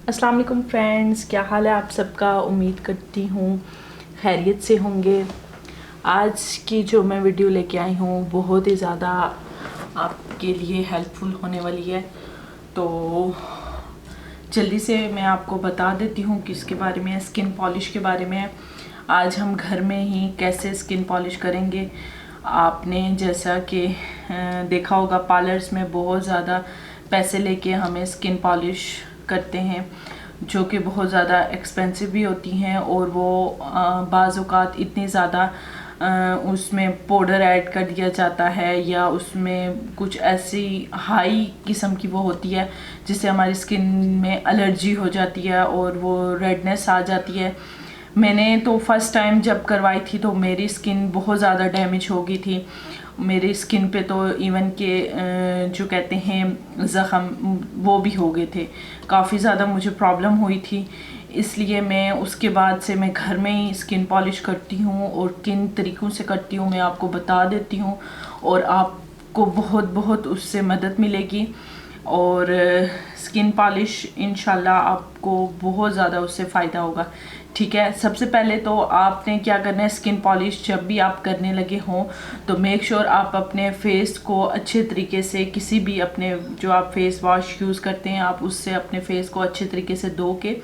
अस्सलाम वालेकुम फ्रेंड्स, क्या हाल है आप सबका। उम्मीद करती हूँ खैरियत से होंगे। आज की जो मैं वीडियो लेके आई हूँ बहुत ही ज़्यादा आपके लिए हेल्पफुल होने वाली है। तो जल्दी से मैं आपको बता देती हूँ कि इसके बारे में, स्किन पॉलिश के बारे में। आज हम घर में ही कैसे स्किन पॉलिश करेंगे। आपने जैसा कि देखा होगा पार्लर्स में बहुत ज़्यादा पैसे लेके हमें स्किन पॉलिश करते हैं जो कि बहुत ज़्यादा एक्सपेंसिव भी होती हैं, और वो बाज़ औक़ात इतनी ज़्यादा उसमें पाउडर ऐड कर दिया जाता है या उसमें कुछ ऐसी हाई किस्म की वो होती है जिससे हमारी स्किन में एलर्जी हो जाती है और वो रेडनेस आ जाती है। मैंने तो फर्स्ट टाइम जब करवाई थी तो मेरी स्किन बहुत ज़्यादा डैमेज हो गई थी। मेरी स्किन पे तो इवन के जो कहते हैं ज़ख़म वो भी हो गए थे। काफ़ी ज़्यादा मुझे प्रॉब्लम हुई थी, इसलिए मैं उसके बाद से मैं घर में ही स्किन पॉलिश करती हूँ और किन तरीक़ों से करती हूँ मैं आपको बता देती हूँ, और आपको बहुत उससे मदद मिलेगी। और स्किन पॉलिश इंशाल्लाह आपको बहुत ज़्यादा उससे फ़ायदा होगा। ठीक है, सबसे पहले तो आपने क्या करना है, स्किन पॉलिश जब भी आप करने लगे हों तो मेक श्योर आप अपने फेस को अच्छे तरीके से, किसी भी अपने जो आप फेस वॉश यूज़ करते हैं आप उससे अपने फेस को अच्छे तरीके से धो के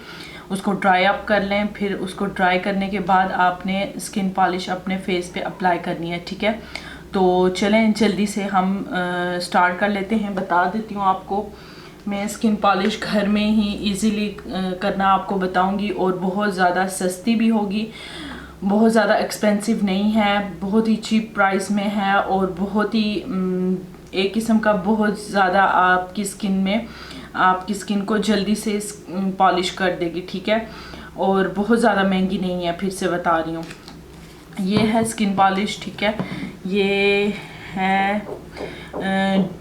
उसको ड्राई अप कर लें। फिर उसको ड्राई करने के बाद आपने स्किन पॉलिश अपने फेस पे अप्लाई करनी है। ठीक है, तो चलें जल्दी से हम स्टार्ट कर लेते हैं। बता देती हूँ आपको, मैं स्किन पॉलिश घर में ही इजीली करना आपको बताऊंगी, और बहुत ज़्यादा सस्ती भी होगी, बहुत ज़्यादा एक्सपेंसिव नहीं है, बहुत ही चीप प्राइस में है, और बहुत ही एक किस्म का बहुत ज़्यादा आपकी स्किन को जल्दी से पॉलिश कर देगी। ठीक है, और बहुत ज़्यादा महंगी नहीं है, फिर से बता रही हूँ। ये है स्किन पॉलिश। ठीक है, ये है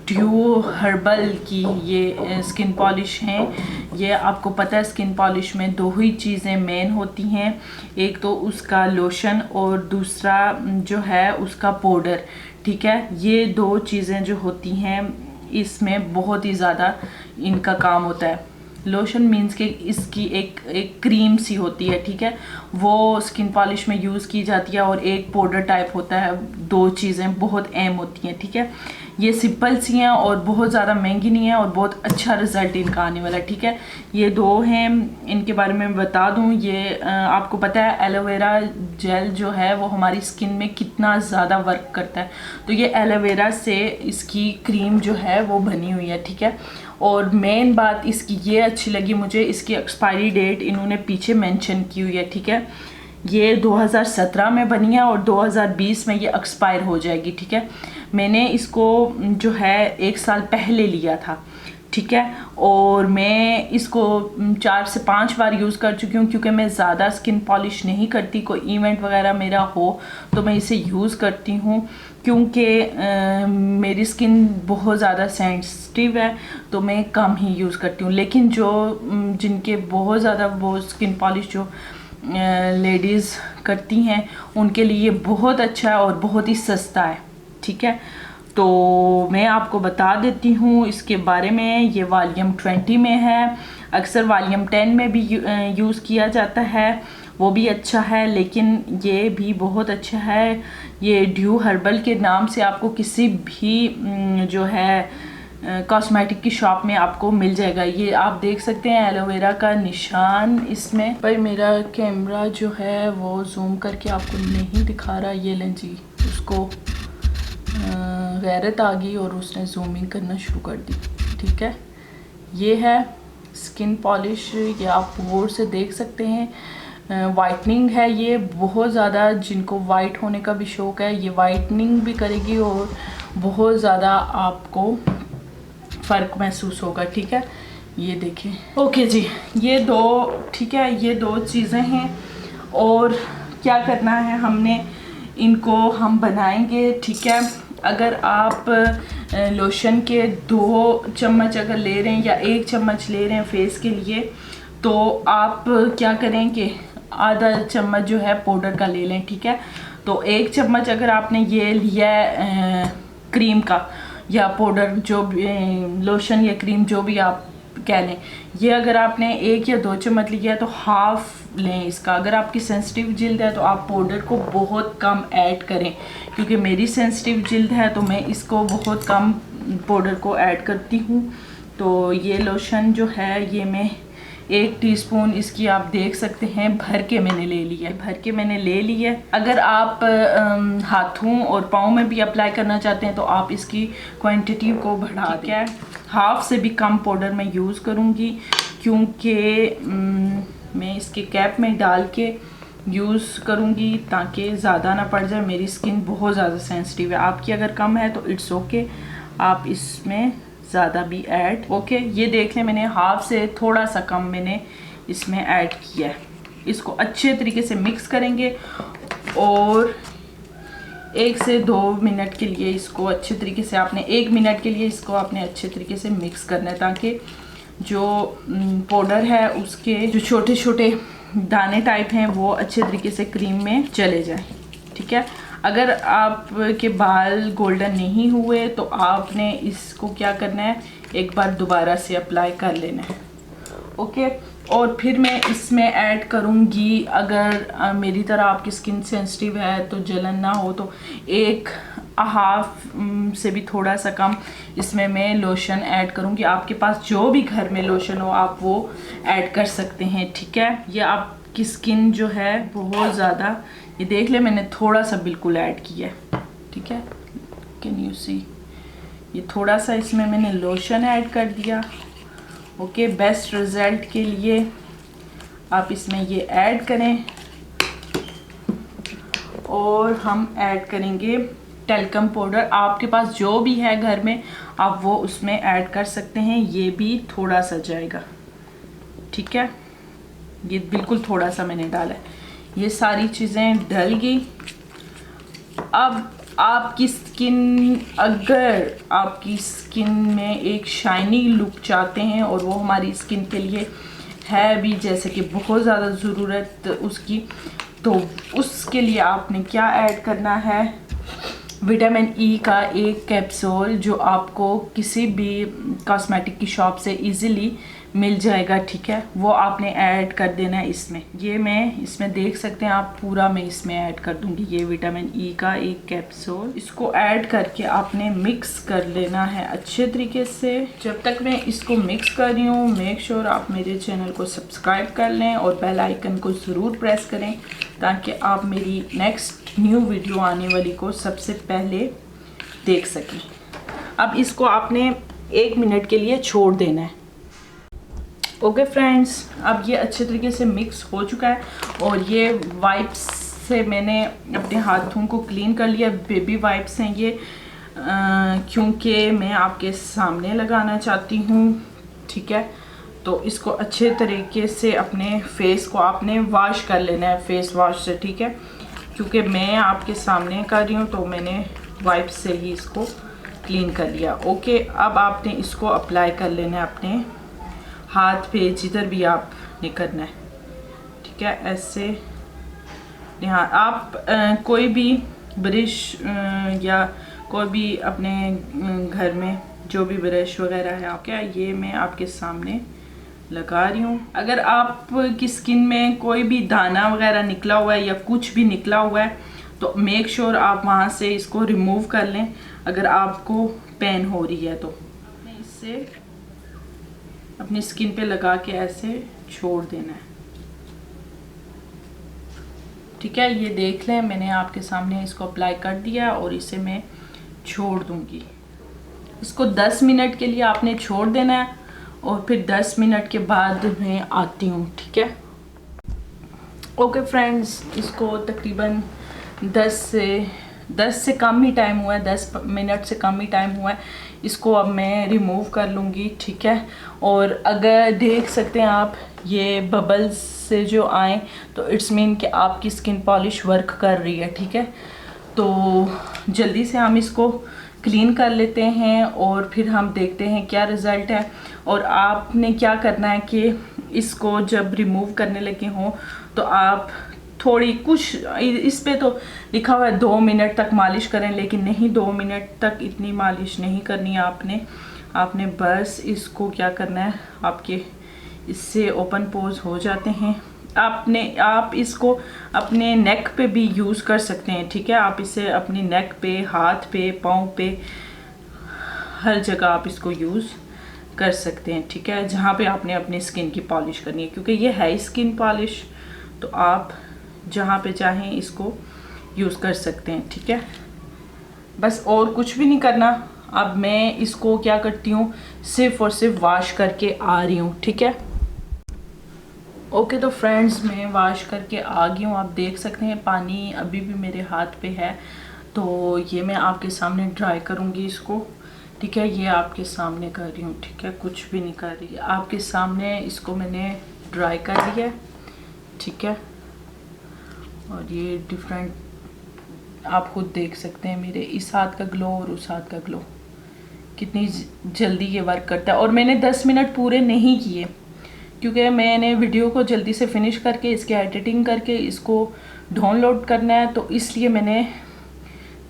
ड्यू हर्बल की ये स्किन पॉलिश हैं। ये आपको पता है स्किन पॉलिश में दो ही चीज़ें मेन होती हैं, एक तो उसका लोशन और दूसरा जो है उसका पाउडर। ठीक है, ये दो चीज़ें जो होती हैं इसमें बहुत ही ज़्यादा इनका काम होता है। लोशन मीन्स के इसकी एक क्रीम सी होती है। ठीक है, वो स्किन पॉलिश में यूज़ की जाती है, और एक पाउडर टाइप होता है। दो चीज़ें बहुत अहम होती हैं। ठीक है, ये सिंपल सी हैं और बहुत ज़्यादा महंगी नहीं है, और बहुत अच्छा रिजल्ट इनका आने वाला है। ठीक है, ये दो हैं, इनके बारे में बता दूं। ये आपको पता है एलोवेरा जेल जो है वो हमारी स्किन में कितना ज़्यादा वर्क करता है, तो ये एलोवेरा से इसकी क्रीम जो है वो बनी हुई है। ठीक है, और मेन बात इसकी ये अच्छी लगी मुझे, इसकी एक्सपायरी डेट इन्होंने पीछे मेंशन की हुई है। ठीक है, ये 2017 में बनी है और 2020 में ये एक्सपायर हो जाएगी। ठीक है, मैंने इसको जो है 1 साल पहले लिया था। ठीक है, और मैं इसको 4 से 5 बार यूज़ कर चुकी हूँ, क्योंकि मैं ज़्यादा स्किन पॉलिश नहीं करती। कोई इवेंट वगैरह मेरा हो तो मैं इसे यूज़ करती हूँ, क्योंकि मेरी स्किन बहुत ज़्यादा सेंसिटिव है तो मैं कम ही यूज़ करती हूँ। लेकिन जो जिनके बहुत ज़्यादा वो स्किन पॉलिश जो लेडीज़ करती हैं उनके लिए बहुत अच्छा है और बहुत ही सस्ता है। ठीक है, तो मैं आपको बता देती हूँ इसके बारे में। ये वॉल्यूम 20 में है, अक्सर वॉल्यूम 10 में भी यूज़ किया जाता है, वो भी अच्छा है, लेकिन ये भी बहुत अच्छा है। ये ड्यू हर्बल के नाम से आपको किसी भी जो है कॉस्मेटिक की शॉप में आपको मिल जाएगा। ये आप देख सकते हैं एलोवेरा का निशान इसमें, पर मेरा कैमरा जो है वो जूम करके आपको नहीं दिखा रहा। ये लें जी, उसको गैरत आ गई और उसने जूमिंग करना शुरू कर दी। ठीक है, ये है स्किन पॉलिश, ये आप गौर से देख सकते हैं। वाइटनिंग है ये, बहुत ज़्यादा जिनको वाइट होने का भी शौक़ है ये वाइटनिंग भी करेगी और बहुत ज़्यादा आपको फ़र्क महसूस होगा। ठीक है, ये देखें। ओके जी, ये दो, ठीक है, ये दो चीज़ें हैं, और क्या करना है हमने, इनको हम बनाएंगे। ठीक है, अगर आप लोशन के 2 चम्मच अगर ले रहे हैं या 1 चम्मच ले रहे हैं फेस के लिए, तो आप क्या करें कि आधा चम्मच जो है पाउडर का ले लें। ठीक है, तो 1 चम्मच अगर आपने ये लिया है क्रीम का या पाउडर, जो भी लोशन या क्रीम जो भी आप कह लें। ये अगर आपने 1 या 2 चम्मच लिया है तो हाफ लें इसका। अगर आपकी सेंसिटिव जिल्द है तो आप पाउडर को बहुत कम ऐड करें, क्योंकि मेरी सेंसिटिव जिल्द है तो मैं इसको बहुत कम पाउडर को ऐड करती हूँ। तो ये लोशन जो है ये मैं 1 टीस्पून इसकी आप देख सकते हैं भर के मैंने ले लिया है, भर के मैंने ले लिया है। अगर आप हाथों और पाँव में भी अप्लाई करना चाहते हैं तो आप इसकी क्वांटिटी को बढ़ा दें। ठीक है, हाफ से भी कम पाउडर मैं यूज़ करूँगी, क्योंकि मैं इसके कैप में डाल के यूज़ करूँगी ताकि ज़्यादा ना पड़ जाए। मेरी स्किन बहुत ज़्यादा सेंसिटिव है, आपकी अगर कम है तो इट्स ओके, आप इसमें ज़्यादा भी ऐड ओके। ये देख लें मैंने हाफ से थोड़ा सा कम मैंने इसमें ऐड किया है। इसको अच्छे तरीके से मिक्स करेंगे और 1 से 2 मिनट के लिए इसको अच्छे तरीके से आपने 1 मिनट के लिए इसको आपने अच्छे तरीके से मिक्स करना है, ताकि जो पाउडर है उसके जो छोटे छोटे दाने टाइप हैं वो अच्छे तरीके से क्रीम में चले जाए। ठीक है, अगर आपके बाल गोल्डन नहीं हुए तो आपने इसको क्या करना है, एक बार दोबारा से अप्लाई कर लेना है। ओके, और फिर मैं इसमें ऐड करूँगी, अगर मेरी तरह आपकी स्किन सेंसिटिव है तो जलन ना हो तो 1 हाफ से भी थोड़ा सा कम इसमें मैं लोशन ऐड करूँगी। आपके पास जो भी घर में लोशन हो आप वो ऐड कर सकते हैं। ठीक है, ये आपकी स्किन जो है बहुत ज़्यादा, ये देख ले मैंने थोड़ा सा बिल्कुल ऐड किया है। ठीक है, कैन यू सी, ये थोड़ा सा इसमें मैंने लोशन ऐड कर दिया। ओके, बेस्ट रिज़ल्ट के लिए आप इसमें ये ऐड करें। और हम ऐड करेंगे टेल्कम पाउडर, आपके पास जो भी है घर में आप वो उसमें ऐड कर सकते हैं। ये भी थोड़ा सा जाएगा। ठीक है, ये बिल्कुल थोड़ा सा मैंने डाला है। ये सारी चीज़ें डल गई। अब आपकी स्किन, अगर आपकी स्किन में एक शाइनी लुक चाहते हैं और वो हमारी स्किन के लिए है भी जैसे कि बहुत ज़्यादा ज़रूरत उसकी, तो उसके लिए आपने क्या ऐड करना है, विटामिन ई का 1 कैप्सूल जो आपको किसी भी कॉस्मेटिक की शॉप से इजीली मिल जाएगा। ठीक है, वो आपने ऐड कर देना है इसमें। ये मैं इसमें देख सकते हैं आप, पूरा मैं इसमें ऐड कर दूंगी ये विटामिन ई का 1 कैप्सूल। इसको ऐड करके आपने मिक्स कर लेना है अच्छे तरीके से। जब तक मैं इसको मिक्स कर रही हूँ, मेक श्योर आप मेरे चैनल को सब्सक्राइब कर लें और बेल आइकन को ज़रूर प्रेस करें, ताकि आप मेरी नेक्स्ट न्यू वीडियो आने वाली को सबसे पहले देख सकें। अब इसको आपने 1 मिनट के लिए छोड़ देना है। ओके फ्रेंड्स, अब ये अच्छे तरीके से मिक्स हो चुका है और ये वाइप्स से मैंने अपने हाथों को क्लीन कर लिया। बेबी वाइप्स हैं ये, क्योंकि मैं आपके सामने लगाना चाहती हूँ। ठीक है, तो इसको अच्छे तरीके से अपने फेस को आपने वॉश कर लेना है फेस वॉश से। ठीक है, क्योंकि मैं आपके सामने कर रही हूँ तो मैंने वाइप्स से ही इसको क्लीन कर लिया। ओके, अब आपने इसको अप्लाई कर लेना है अपने हाथ पे, जिधर भी आपने करना है। ठीक है, ऐसे यहाँ आप कोई भी ब्रश या कोई भी अपने घर में जो भी ब्रश वगैरह है आप, क्या ये मैं आपके सामने लगा रही हूँ। अगर आपकी स्किन में कोई भी दाना वगैरह निकला हुआ है या कुछ भी निकला हुआ है तो मेक श्योर आप वहाँ से इसको रिमूव कर लें, अगर आपको पेन हो रही है तो। इससे अपनी स्किन पे लगा के ऐसे छोड़ देना है। ठीक है, ये देख लें मैंने आपके सामने इसको अप्लाई कर दिया और इसे मैं छोड़ दूंगी। इसको 10 मिनट के लिए आपने छोड़ देना है और फिर 10 मिनट के बाद मैं आती हूँ। ठीक है, ओके फ्रेंड्स, इसको तकरीबन 10 से कम ही टाइम हुआ है, 10 मिनट से कम ही टाइम हुआ है। इसको अब मैं रिमूव कर लूँगी। ठीक है, और अगर देख सकते हैं आप ये बबल्स से जो आए तो इट्स मीन कि आपकी स्किन पॉलिश वर्क कर रही है। ठीक है, तो जल्दी से हम इसको क्लीन कर लेते हैं और फिर हम देखते हैं क्या रिज़ल्ट है। और आपने क्या करना है कि इसको जब रिमूव करने लगे हों तो आप थोड़ी कुछ, इस पे तो लिखा हुआ है 2 मिनट तक मालिश करें, लेकिन नहीं, 2 मिनट तक इतनी मालिश नहीं करनी है आपने। आपने बस इसको क्या करना है, आपके इससे ओपन पोर्स हो जाते हैं। आप इसको अपने नेक पे भी यूज़ कर सकते हैं, ठीक है। आप इसे अपनी नेक पे, हाथ पे, पाँव पे, हर जगह आप इसको यूज़ कर सकते हैं, ठीक है, जहाँ पे आपने अपनी स्किन की पॉलिश करनी है, क्योंकि ये है स्किन पॉलिश, तो आप जहाँ पे चाहें इसको यूज़ कर सकते हैं, ठीक है। बस और कुछ भी नहीं करना। अब मैं इसको क्या करती हूँ, सिर्फ और सिर्फ वॉश करके आ रही हूँ, ठीक है। ओके तो फ्रेंड्स, मैं वॉश करके आ गई हूँ। आप देख सकते हैं पानी अभी भी मेरे हाथ पे है, तो ये मैं आपके सामने ड्राई करूँगी इसको, ठीक है। ये आपके सामने कर रही हूँ, ठीक है, कुछ भी नहीं कर रही, आपके सामने इसको मैंने ड्राई कर लिया है, ठीक है। और ये डिफरेंट आप खुद देख सकते हैं, मेरे इस हाथ का ग्लो और उस हाथ का ग्लो, कितनी जल्दी ये वर्क करता है। और मैंने 10 मिनट पूरे नहीं किए, क्योंकि मैंने वीडियो को जल्दी से फिनिश करके इसकी एडिटिंग करके इसको डाउनलोड करना है, तो इसलिए मैंने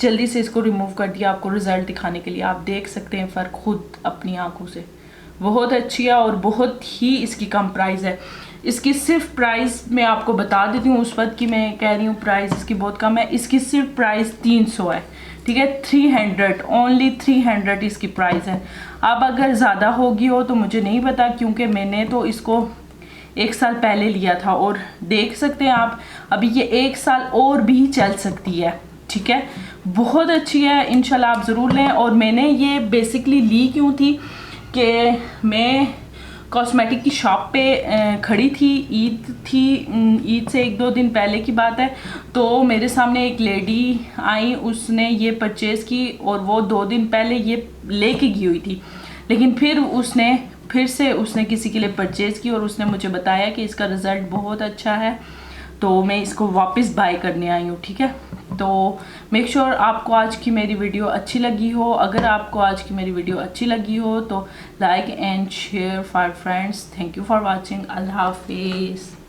जल्दी से इसको रिमूव कर दिया आपको रिज़ल्ट दिखाने के लिए। आप देख सकते हैं फ़र्क खुद अपनी आंखों से, बहुत अच्छी है और बहुत ही इसकी कम प्राइस है। इसकी सिर्फ प्राइस मैं आपको बता देती हूँ, उस वक्त की मैं कह रही हूँ प्राइस इसकी बहुत कम है। इसकी सिर्फ प्राइस 300 है, ठीक है, 300, ओनली 300 इसकी प्राइस है। अब अगर ज़्यादा होगी हो तो मुझे नहीं पता, क्योंकि मैंने तो इसको 1 साल पहले लिया था, और देख सकते हैं आप अभी ये 1 साल और भी चल सकती है, ठीक है। बहुत अच्छी है, इंशाल्लाह आप ज़रूर लें। और मैंने ये बेसिकली ली क्यों थी कि मैं कॉस्मेटिक की शॉप पे खड़ी थी, ईद से 1-2 दिन पहले की बात है, तो मेरे सामने एक लेडी आई, उसने ये परचेज़ की और वो 2 दिन पहले ये लेके गई हुई थी, लेकिन फिर से उसने किसी के लिए परचेज़ की और उसने मुझे बताया कि इसका रिज़ल्ट बहुत अच्छा है, तो मैं इसको वापस बाय करने आई हूँ, ठीक है। तो मेक श्योर आपको आज की मेरी वीडियो अच्छी लगी हो। अगर आपको आज की मेरी वीडियो अच्छी लगी हो तो like and share for friends. Thank you for watching. अल्लाह हाफिज़।